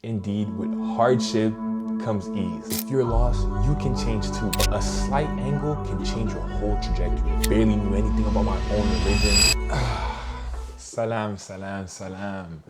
Indeed, with hardship comes ease. If you're lost, you can change too. A slight angle can change your whole trajectory. Barely knew anything about my own religion. Salam, salam, salam.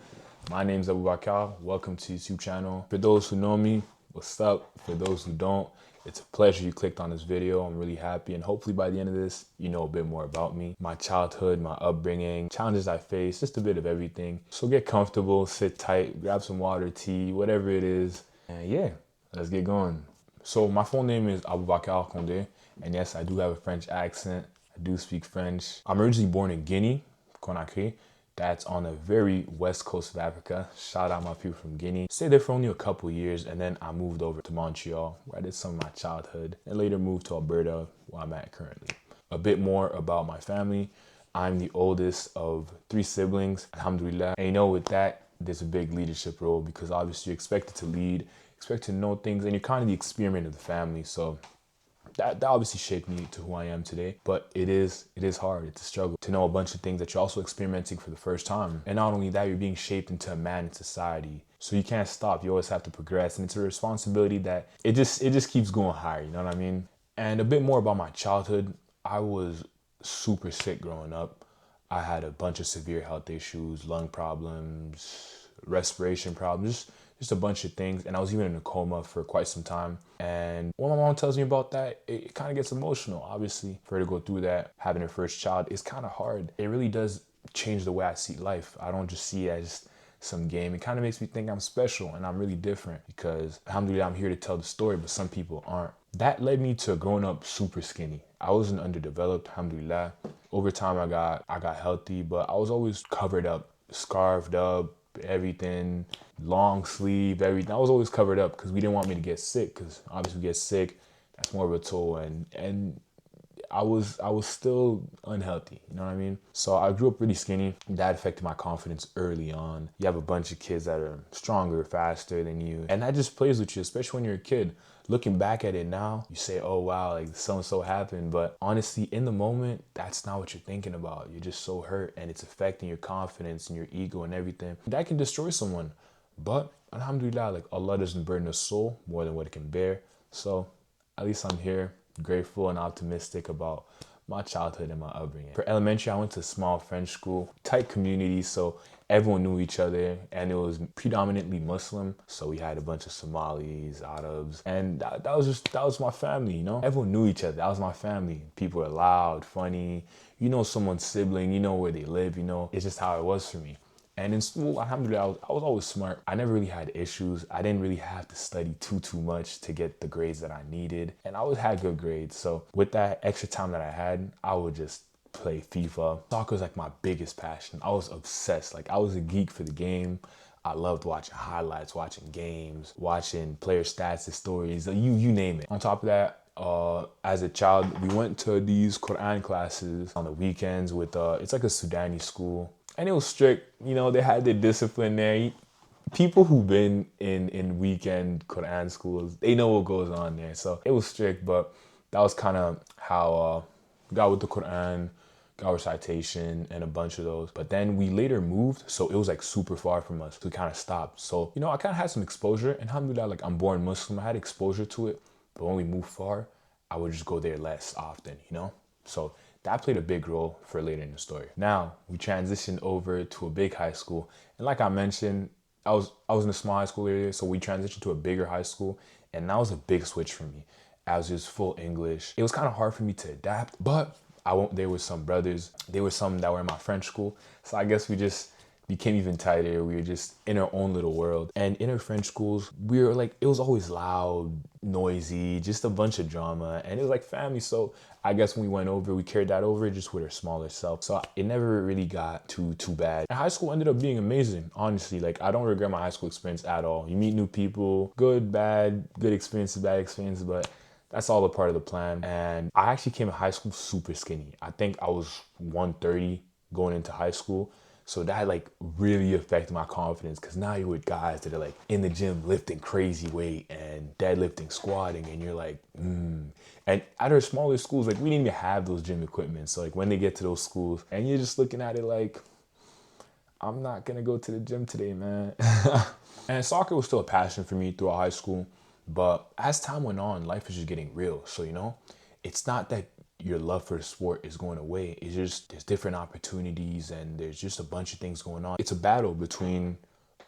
My name's Abu Bakr. Welcome to YouTube channel. For those who know me, what's up? For those who don't, it's a pleasure you clicked on this video. I'm really happy, and hopefully by the end of this, you know a bit more about me, my childhood, my upbringing, challenges I faced, just a bit of everything. So get comfortable, sit tight, grab some water, tea, whatever it is, and yeah, let's get going. So my full name is Abu Bakr Condé, and yes, I do have a French accent. I do speak French. I'm originally born in Guinea, Conakry. That's on the very west coast of Africa. Shout out my people from Guinea. Stayed there for only a couple years, and then I moved over to Montreal, where I did some of my childhood, and later moved to Alberta, where I'm at currently. A bit more about my family. I'm the oldest of 3 siblings, alhamdulillah. And you know, with that, there's a big leadership role because obviously you're expected to lead, expected to know things, and you're kind of the experiment of the family. So that obviously shaped me to who I am today, but it is hard. It's a struggle to know a bunch of things that you're also experimenting for the first time. And not only that, you're being shaped into a man in society. So you can't stop. You always have to progress. And it's a responsibility that it just keeps going higher. You know what I mean? And a bit more about my childhood. I was super sick growing up. I had a bunch of severe health issues, lung problems, respiration problems, just a bunch of things. And I was even in a coma for quite some time. And when my mom tells me about that, it kind of gets emotional. Obviously, for her to go through that, having her first child, is kind of hard. It really does change the way I see life. I don't just see it as some game. It kind of makes me think I'm special and I'm really different because alhamdulillah, I'm here to tell the story, but some people aren't. That led me to growing up super skinny. I wasn't underdeveloped, alhamdulillah. Over time, I got healthy, but I was always covered up, scarfed up, everything, long sleeve, everything. I was always covered up because we didn't want me to get sick, because obviously we get sick, that's more of a toll, and I was still unhealthy, you know what I mean? So I grew up really skinny. That affected my confidence early on. You have a bunch of kids that are stronger, faster than you, and that just plays with you, especially when you're a kid. Looking back at it now, you say, oh wow, like so-and-so happened. But honestly, in the moment, that's not what you're thinking about. You're just so hurt, and it's affecting your confidence and your ego and everything. That can destroy someone. But alhamdulillah, like Allah doesn't burden a soul more than what it can bear. So at least I'm here, grateful and optimistic about my childhood and my upbringing. For elementary, I went to a small French school, tight community, so everyone knew each other, and it was predominantly Muslim. So we had a bunch of Somalis, Arabs, and that was my family, you know? Everyone knew each other. That was my family. People were loud, funny. You know someone's sibling, you know where they live, you know? It's just how it was for me. And in school, alhamdulillah, I was always smart. I never really had issues. I didn't really have to study too much to get the grades that I needed. And I always had good grades. So with that extra time that I had, I would just play FIFA. Soccer was like my biggest passion. I was obsessed. Like I was a geek for the game. I loved watching highlights, watching games, watching player stats and stories, you name it. On top of that, as a child, we went to these Quran classes on the weekends with, it's like a Sudani school. And it was strict, you know, they had their discipline there. People who've been in weekend Quran schools, they know what goes on there. So it was strict, but that was kind of how we got with the Quran, got recitation, and a bunch of those. But then we later moved, so it was like super far from us. So we kind of stopped. So, you know, I kind of had some exposure, and alhamdulillah, like I'm born Muslim, I had exposure to it. But when we moved far, I would just go there less often, you know? So that played a big role for later in the story. Now, we transitioned over to a big high school. And like I mentioned, I was in a small high school area, so we transitioned to a bigger high school. And that was a big switch for me. I was just full English. It was kind of hard for me to adapt, but there were some brothers. There were some that were in my French school. So I guess we just became even tighter. We were just in our own little world. And in our French schools, we were like, it was always loud, noisy, just a bunch of drama. And it was like family. So I guess when we went over, we carried that over just with our smaller self. So it never really got too bad. And high school ended up being amazing, honestly. Like I don't regret my high school experience at all. You meet new people, good, bad, good experiences, bad experiences, but that's all a part of the plan. And I actually came to high school super skinny. I think I was 130 going into high school. So that like really affected my confidence, because now you're with guys that are like in the gym lifting crazy weight and deadlifting, squatting, and you're like, And at our smaller schools, like we didn't even have those gym equipment. So like when they get to those schools and you're just looking at it like, I'm not gonna go to the gym today, man. And soccer was still a passion for me throughout high school. But as time went on, life is just getting real. So, it's not that your love for the sport is going away. It's just there's different opportunities and there's just a bunch of things going on. It's a battle between,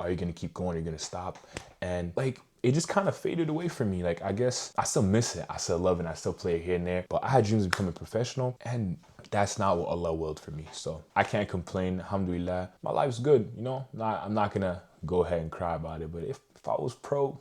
are you gonna keep going or are you gonna stop? And like it just kind of faded away from me. Like I guess I still miss it. I still love it. I still play it here and there. But I had dreams of becoming a professional, and that's not what Allah willed for me. So I can't complain. Alhamdulillah. My life's good, I'm not gonna go ahead and cry about it. But if I was pro,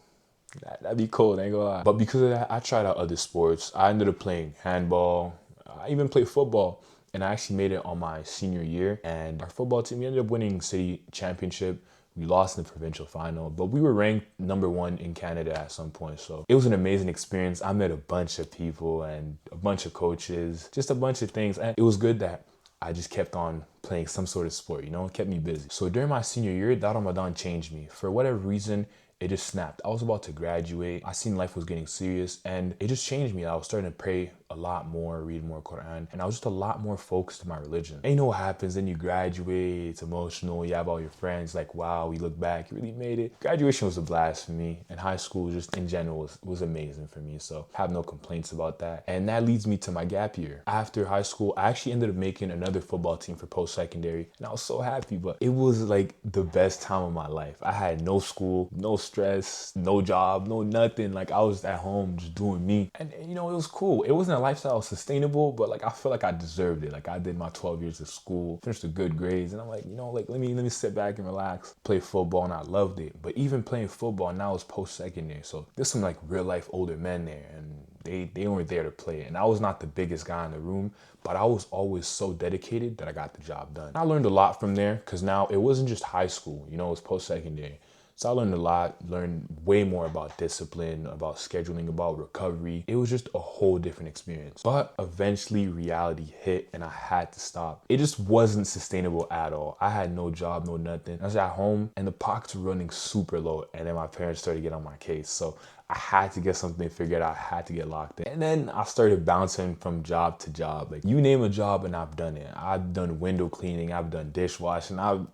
that'd be cool, I ain't gonna lie. But because of that, I tried out other sports. I ended up playing handball. I even played football. And I actually made it on my senior year. And our football team, we ended up winning city championship. We lost in the provincial final, but we were ranked #1 in Canada at some point. So it was an amazing experience. I met a bunch of people and a bunch of coaches, just a bunch of things. And it was good that I just kept on playing some sort of sport, it kept me busy. So during my senior year, that Ramadan changed me. For whatever reason, it just snapped. I was about to graduate. I seen life was getting serious and it just changed me. I was starting to pray a lot more, read more Quran, and I was just a lot more focused on my religion. And you know what happens, then you graduate, it's emotional, you have all your friends, like, wow, you look back, you really made it. Graduation was a blast for me, and high school just in general was amazing for me, so I have no complaints about that. And that leads me to my gap year. After high school, I actually ended up making another football team for post-secondary, and I was so happy, but it was like the best time of my life. I had no school, no stress, no job, no nothing. Like I was at home just doing me, and it was cool. It wasn't a lifestyle sustainable, but like I feel like I deserved it. Like I did my 12 years of school, finished with good grades, and I'm like, let me sit back and relax, play football, and I loved it. But even playing football now is post-secondary, so there's some like real life older men there, and they weren't there to play. And I was not the biggest guy in the room, but I was always so dedicated that I got the job done. I learned a lot from there because now it wasn't just high school, it was post-secondary. So I learned a lot, learned way more about discipline, about scheduling, about recovery. It was just a whole different experience. But eventually reality hit and I had to stop. It just wasn't sustainable at all. I had no job, no nothing. I was at home and the pockets were running super low, and then my parents started getting on my case. So I had to get something figured out. I had to get locked in. And then I started bouncing from job to job. Like you name a job and I've done it. I've done window cleaning, I've done dishwashing, I've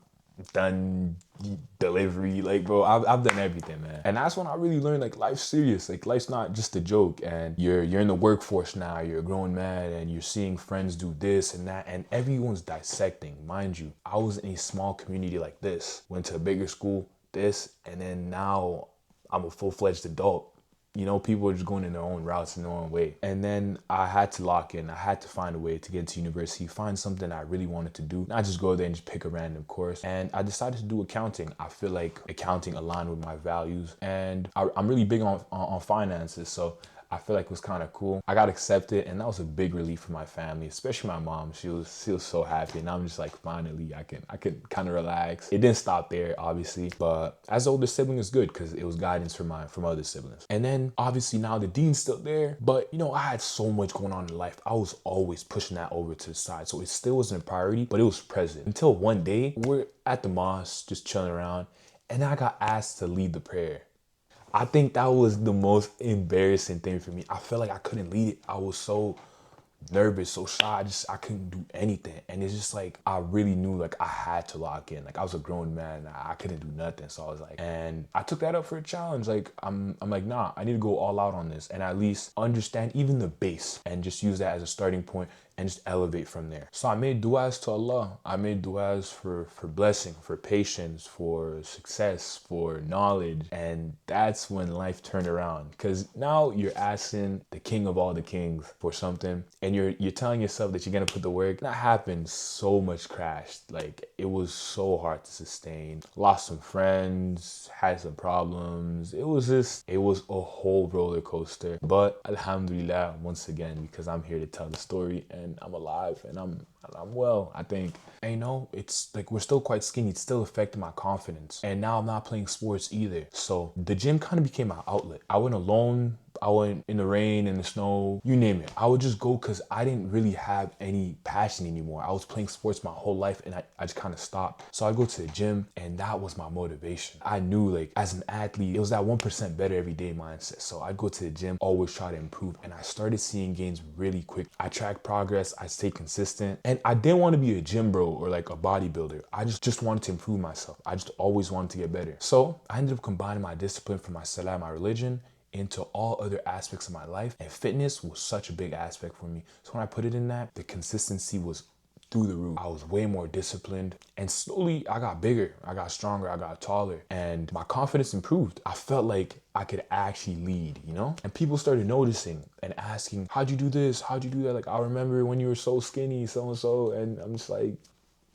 done delivery, like bro, I've done everything, man. And that's when I really learned like life's serious. Like life's not just a joke, and you're in the workforce now, you're a grown man, and you're seeing friends do this and that, and everyone's dissecting. Mind you, I was in a small community like this, went to a bigger school, this, and then now I'm a full-fledged adult. People are just going in their own routes in their own way. And then I had to lock in. I had to find a way to get into university, find something I really wanted to do, not just go there and just pick a random course. And I decided to do accounting. I feel like accounting aligned with my values, and I'm really big on finances. So I feel like it was kind of cool. I got accepted, and that was a big relief for my family, especially my mom. She was so happy, and I'm just like, finally, I can kind of relax. It didn't stop there, obviously, but as the older sibling is good because it was guidance from other siblings. And then obviously now the dean's still there, but I had so much going on in life. I was always pushing that over to the side, so it still wasn't a priority, but it was present until one day we're at the mosque just chilling around, and I got asked to lead the prayer. I think that was the most embarrassing thing for me. I felt like I couldn't lead it. I was so nervous, so shy. I couldn't do anything. And it's just like, I really knew like I had to lock in. Like I was a grown man. I couldn't do nothing. So I was like, and I took that up for a challenge. Like I'm like, nah, I need to go all out on this and at least understand even the base and just use that as a starting point and just elevate from there. So I made du'as to Allah. I made du'as for blessing, for patience, for success, for knowledge. And that's when life turned around. Because now you're asking the king of all the kings for something, and you're telling yourself that you're gonna put the work. That happened, so much crashed. Like it was so hard to sustain. Lost some friends, had some problems. It was a whole roller coaster. But alhamdulillah, once again, because I'm here to tell the story, and I'm alive, and I'm well, I think. And it's like we're still quite skinny. It's still affecting my confidence. And now I'm not playing sports either. So the gym kind of became my outlet. I went alone, I went in the rain, in the snow, you name it. I would just go because I didn't really have any passion anymore. I was playing sports my whole life and I just kind of stopped. So I go to the gym and that was my motivation. I knew like as an athlete, it was that 1% better every day mindset. So I'd go to the gym, always try to improve. And I started seeing gains really quick. I tracked progress, I stayed consistent. And I didn't want to be a gym bro or like a bodybuilder. I just wanted to improve myself. I just always wanted to get better. So I ended up combining my discipline from my salah, my religion, into all other aspects of my life. And fitness was such a big aspect for me. So when I put it in that, the consistency was through the roof. I was way more disciplined and slowly I got bigger, I got stronger, I got taller, and my confidence improved. I felt like I could actually lead, you know? And people started noticing and asking, how'd you do this? How'd you do that? Like, I remember when you were so skinny, so-and-so, and I'm just like,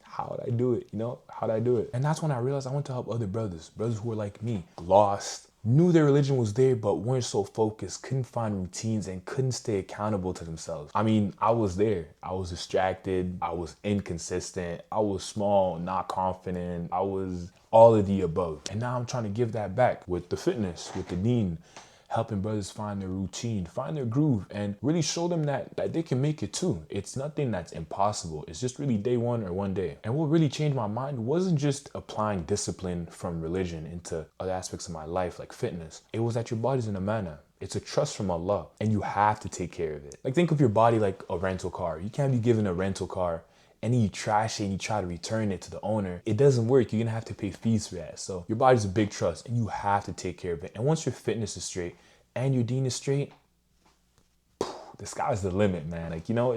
how'd I do it? You know, how'd I do it? And that's when I realized I want to help other brothers who were like me, lost, knew their religion was there, but weren't so focused, couldn't find routines and couldn't stay accountable to themselves. I mean, I was there. I was distracted. I was inconsistent. I was small, not confident. I was all of the above. And now I'm trying to give that back with the fitness, with the deen, helping brothers find their routine, find their groove, and really show them that they can make it too. It's nothing that's impossible. It's just really day one or one day. And what really changed my mind wasn't just applying discipline from religion into other aspects of my life, like fitness. It was that your body's an Amanah. It's a trust from Allah, and you have to take care of it. Like, think of your body like a rental car. You can't be given a rental car and then you trash it and you try to return it to the owner. It doesn't work. You're gonna have to pay fees for that. So your body's a big trust and you have to take care of it. And once your fitness is straight and your deen is straight, the sky's the limit, man. Like, you know,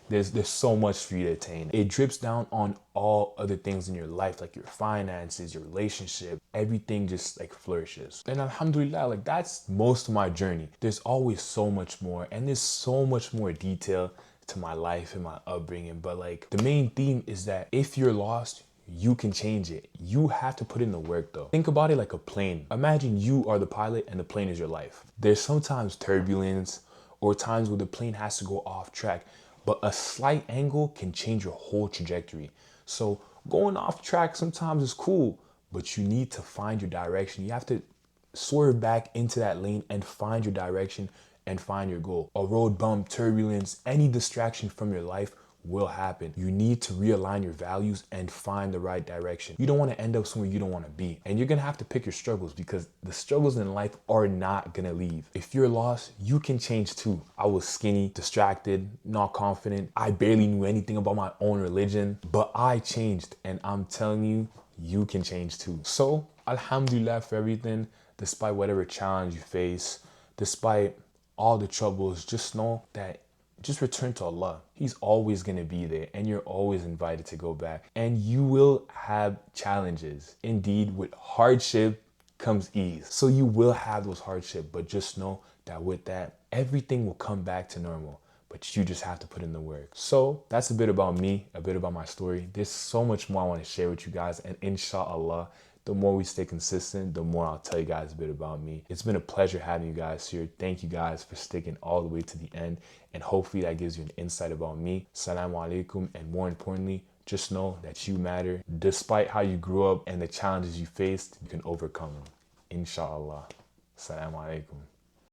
there's so much for you to attain. It drips down on all other things in your life, like your finances, your relationship, everything just like flourishes. And alhamdulillah, like that's most of my journey. There's always so much more and there's so much more detail to my life and my upbringing. But like the main theme is that if you're lost, you can change it. You have to put in the work though. Think about it like a plane. Imagine you are the pilot and the plane is your life. There's sometimes turbulence or times where the plane has to go off track, but a slight angle can change your whole trajectory. So going off track sometimes is cool, but you need to find your direction. You have to swerve back into that lane and find your direction and find your goal. A road bump, turbulence, any distraction from your life will happen. You need to realign your values and find the right direction. You don't want to end up somewhere you don't want to be. And you're going to have to pick your struggles because the struggles in life are not going to leave. If you're lost, you can change too. I was skinny, distracted, not confident. I barely knew anything about my own religion, but I changed and I'm telling you, you can change too. So, alhamdulillah for everything, despite whatever challenge you face, despite all the troubles, just know that just return to Allah. He's always going to be there and you're always invited to go back. And you will have challenges. Indeed, with hardship comes ease. So you will have those hardships, but just know that with that, everything will come back to normal. But you just have to put in the work. So that's a bit about me, a bit about my story. There's so much more I want to share with you guys. And inshallah, the more we stay consistent, the more I'll tell you guys a bit about me. It's been a pleasure having you guys here. Thank you guys for sticking all the way to the end. And hopefully that gives you an insight about me. Assalamu alaikum. And more importantly, just know that you matter. Despite how you grew up and the challenges you faced, you can overcome them. Inshallah. Assalamu alaikum.